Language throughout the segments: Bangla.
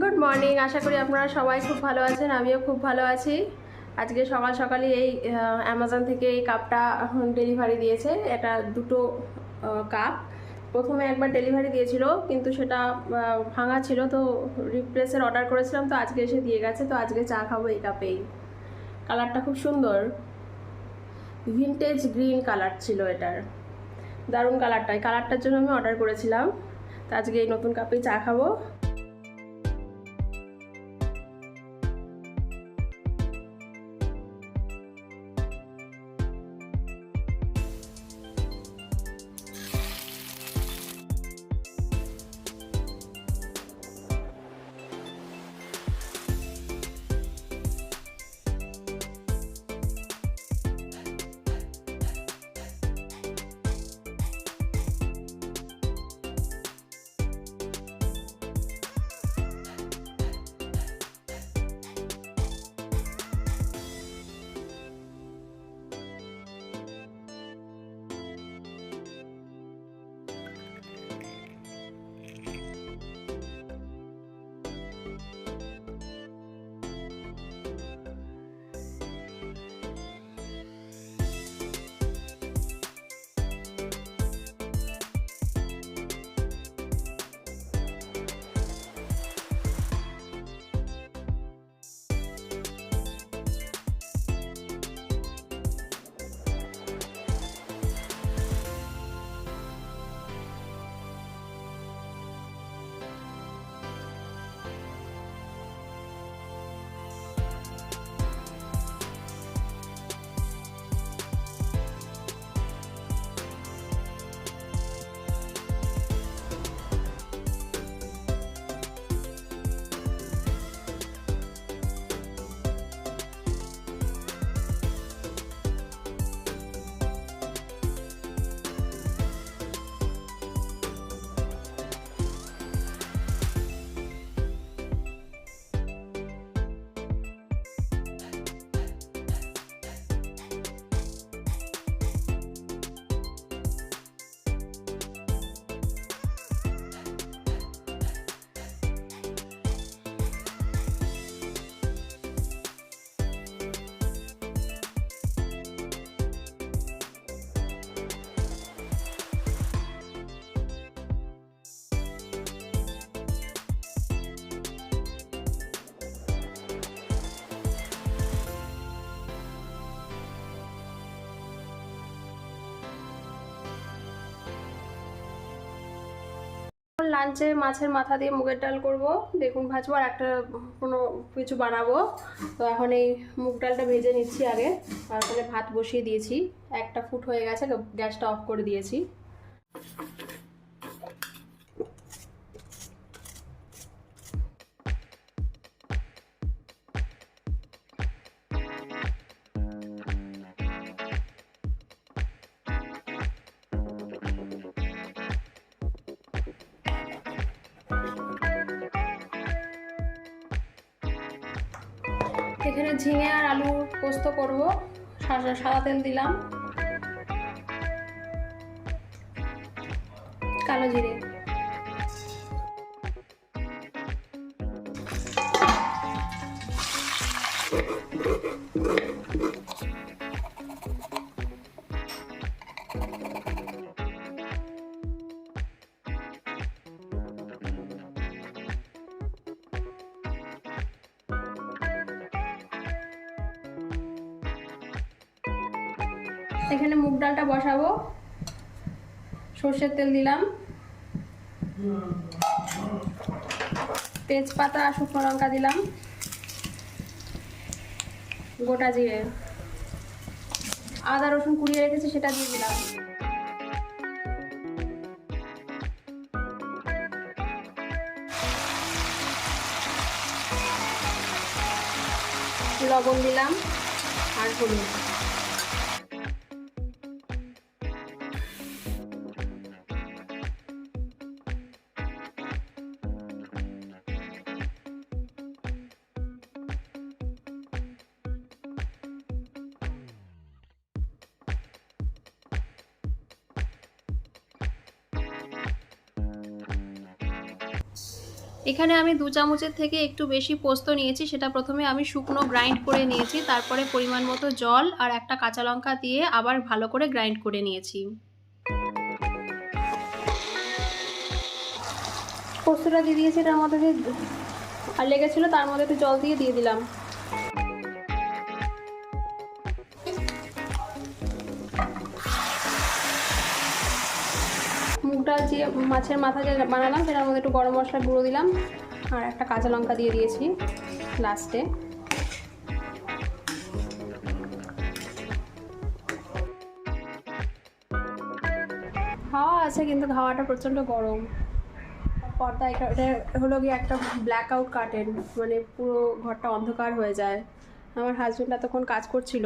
Good morning. আশা করি আপনারা সবাই খুব ভালো আছেন, আমিও খুব ভালো আছি। আজকে সকাল সকালই এই অ্যামাজন থেকে এই কাপটা ডেলিভারি দিয়েছে। এটা দুটো কাপ। প্রথমে একবার ডেলিভারি দিয়েছিল, কিন্তু সেটা ভাঙা ছিল, তো রিপ্লেসের অর্ডার করেছিলাম, তো আজকে এসে দিয়ে গেছে। তো আজকে চা খাবো এই কাপেই। কালারটা খুব সুন্দর, ভিনটেজ গ্রিন কালার ছিল এটার। দারুণ কালারটা, এই কালারটার জন্য আমি অর্ডার করেছিলাম। তো আজকে এই নতুন কাপেই চা খাবো। লাঞ্চে মাছের মাথা দিয়ে মুগের ডাল করব, বেগুন ভাজবো, আর একটা কোনো কিছু বানাবো। তো এখন এই মুগ ডালটা ভেজে নিচ্ছি আগে। তারপরে ভাত বসিয়ে দিয়েছি, একটা ফুট হয়ে গেছে, গ্যাসটা অফ করে দিয়েছি। এখানে ঝিঙে আর আলু পোস্ত করব। সাদা তেল দিলাম, কালো জিরে, এখানে মুগ ডালটা বসাবো। সর্ষের তেল দিলাম, তেজপাতা আর শুকনো লঙ্কা দিলাম, গোটা জিরে, আদা রসুন কুড়িয়ে রেখেছি সেটা দিয়ে দিলাম। লবণ দিলাম আর হলুদ। এখানে আমি 2 চামচের থেকে একটু বেশি পোস্ত নিয়েছি, সেটা প্রথমে আমি শুকনো গ্রাইন্ড করে নিয়েছি, তারপরে পরিমাণ মতো জল আর একটা কাঁচা লঙ্কা দিয়ে আবার ভালো করে গ্রাইন্ড করে নিয়েছি। পোস্তটা দিয়ে দিয়েছি, এটার মধ্যে আর লেগেছিলো, তার মধ্যে একটু জল দিয়ে দিলাম। মুগ ডাল যে মাছের মাথা যে বানালাম সেটার মধ্যে একটু গরম মশলা গুঁড়ো দিলাম আর একটা কাঁচা লঙ্কা দিয়ে দিয়েছি লাস্টে। হাওয়া আছে কিন্তু হাওয়াটা প্রচণ্ড গরম। পর্দা এটা হলো গিয়ে একটা ব্ল্যাক আউট কার্টেন, মানে পুরো ঘরটা অন্ধকার হয়ে যায়। আমার হাজব্যান্ড এতক্ষণ কাজ করছিল,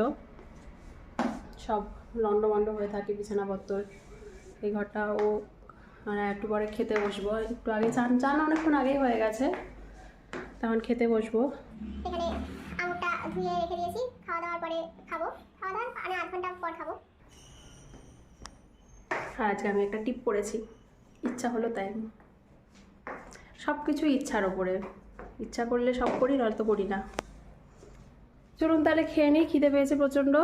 সব লন্ডভন্ড হয়ে থাকে বিছানাপত্র। এই ঘরটা ও মানে একটু পরে খেতে বসবো, একটু আগে চান অনেকক্ষণ আগেই হয়ে গেছে, তখন খেতে বসবো। এখানে আঙুরটা ধুয়ে রেখে দিয়েছি, খাওয়া দাওয়ার পরে খাবো, খাওয়া দাওয়ার মানে আধ ঘন্টা পর খাবো। আর আজকে আমি একটা টিপ পড়েছি, ইচ্ছা হলো তাই। সব কিছুই ইচ্ছার ওপরে, ইচ্ছা করলে সব করি, নয়তো করি না। চলুন তাহলে খেয়ে নিই, খিদে পেয়েছে প্রচণ্ড।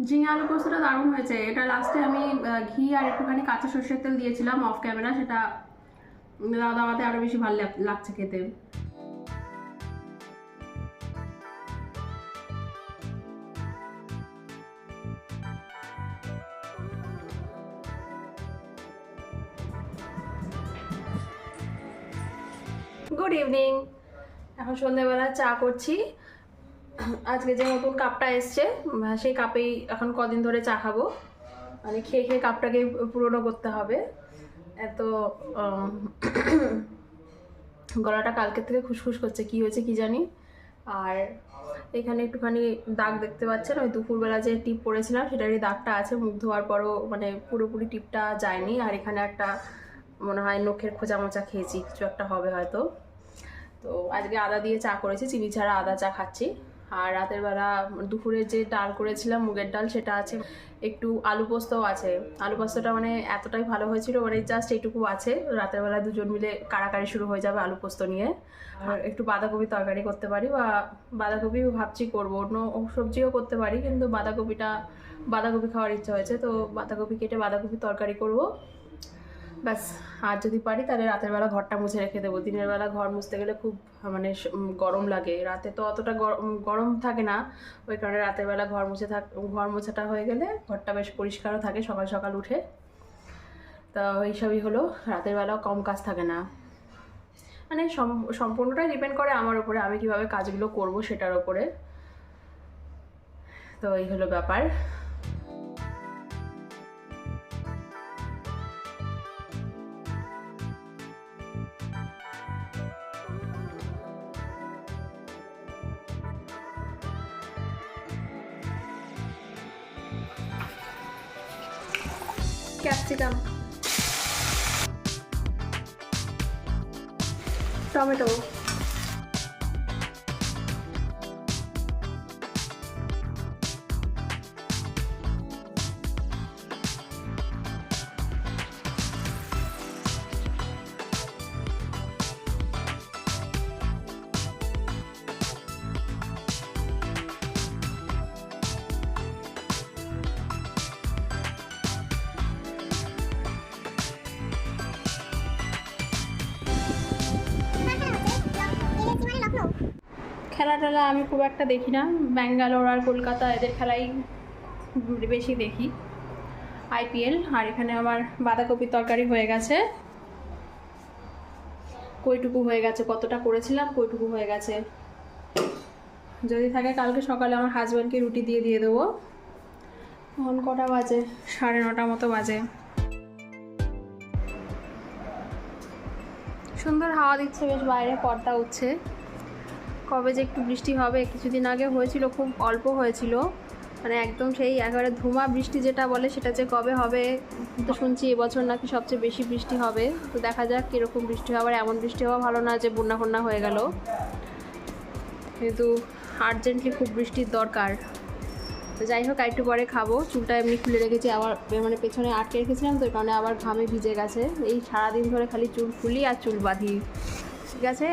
ঝিঙে আলু পোস্তটা দারুণ হয়েছে। এটা লাস্টে আমি ঘি আর একটুখানি কাঁচা সর্ষের তেল দিয়েছিলাম অফ ক্যামেরা, সেটা দাওয়াতে আরও বেশি ভালো লাগছে খেতে। গুড ইভিনিং, এখন সন্ধ্যেবেলা চা করছি। আজকে যে নতুন কাপটা এসছে সেই কাপেই এখন কদিন ধরে চা খাবো, মানে খেয়ে খেয়ে কাপটাকে পুরনো করতে হবে। এত গলাটা কালকের থেকে খুসখুস করছে, কি হয়েছে কি জানি। আর এখানে একটুখানি দাগ দেখতে পাচ্ছেন, ওই দুপুরবেলা যে টিপ পরেছিলাম সেটারই দাগটা আছে, মুখ ধোয়ার পরও মানে পুরোপুরি টিপটা যায়নি। আর এখানে একটা মনে হয় নখের খোঁচা মোচা খেয়েছি, কিছু একটা হবে হয়তো। তো আজকে আদা দিয়ে চা করেছি, চিনি ছাড়া আদা চা খাচ্ছি। আর রাতের বেলা দুপুরে যে ডাল করেছিলাম মুগের ডাল, সেটা আছে, একটু আলু পোস্তও আছে। আলু পোস্তটা মানে এতটাই ভালো হয়েছিল, মানে জাস্ট এইটুকু আছে। রাতের বেলা দুজন মিলে কাড়াকাড়ি শুরু হয়ে যাবে আলু পোস্ত নিয়ে। আর একটু বাঁধাকপি তরকারি করতে পারি, বা বাঁধাকপিও ভাবছি করবো, অন্য সবজিও করতে পারি, কিন্তু বাঁধাকপি খাওয়ার ইচ্ছা হয়েছে, তো বাঁধাকপি কেটে বাঁধাকপি তরকারি করব ব্যাস। আর যদি পারি তাহলে রাতের বেলা ঘরটা মুছে রেখে দেবো। দিনের বেলা ঘর মুছতে গেলে খুব মানে গরম লাগে, রাতে তো অতটা গরম থাকে না, ওই কারণে রাতের বেলা ঘর মোছাটা হয়ে গেলে ঘরটা বেশ পরিষ্কারও থাকে সকাল সকাল উঠে। তো এইসবই হলো, রাতের বেলাও কম কাজ থাকে না, মানে সম্পূর্ণটাই ডিপেন্ড করে আমার উপরে, আমি কিভাবে কাজগুলো করব সেটার উপরে। তো এই হলো ব্যাপার। ক্যাপসিকাম, টমেটো, খেলা টেলা আমি খুব একটা দেখি না, ব্যাঙ্গালোর আর কলকাতা এদের খেলাই বেশি দেখি, আইপিএল। আর এখানে আমার বাঁধাকপির তরকারি হয়ে গেছে, কইটুকু হয়ে গেছে, কতটা করেছিলাম কইটুকু হয়ে গেছে। যদি থাকে কালকে সকালে আমার হাজব্যান্ডকে রুটি দিয়ে দেবো। এখন কটা বাজে? 9:30 মতো বাজে। সুন্দর হাওয়া দিচ্ছে বেশ, বাইরে পর্দা উঠছে, কবে যে একটু বৃষ্টি হবে, কিছুদিন আগে হয়েছিল, খুব অল্প হয়েছিল, মানে একদম সেই একেবারে ধুমা বৃষ্টি যেটা বলে সেটা যে কবে হবে। তো শুনছি এবছর নাকি সবচেয়ে বেশি বৃষ্টি হবে, তো দেখা যাক কীরকম বৃষ্টি হবে। আর এমন বৃষ্টি হওয়া ভালো না যে বন্যা ফন্যা হয়ে গেল, কিন্তু আর্জেন্টলি খুব বৃষ্টির দরকার। তো যাই হোক, একটু পরে খাবো। চুলটা এমনি খুলে রেখেছি, আবার মানে পেছনে আটকে রেখেছিলাম, তো এই কারণে আবার ঘামে ভিজে গেছে। এই সারাদিন ধরে খালি চুল খুলি আর চুল বাঁধি। ঠিক আছে,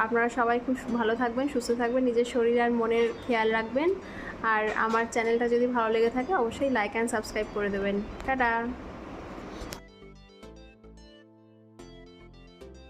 আপনারা সবাই খুব ভালো থাকবেন, সুস্থ থাকবেন, নিজের শরীর আর মনের খেয়াল রাখবেন। আর আমার চ্যানেলটা যদি ভালো লেগে থাকে অবশ্যই লাইক অ্যান্ড সাবস্ক্রাইব করে দেবেন। টাটা।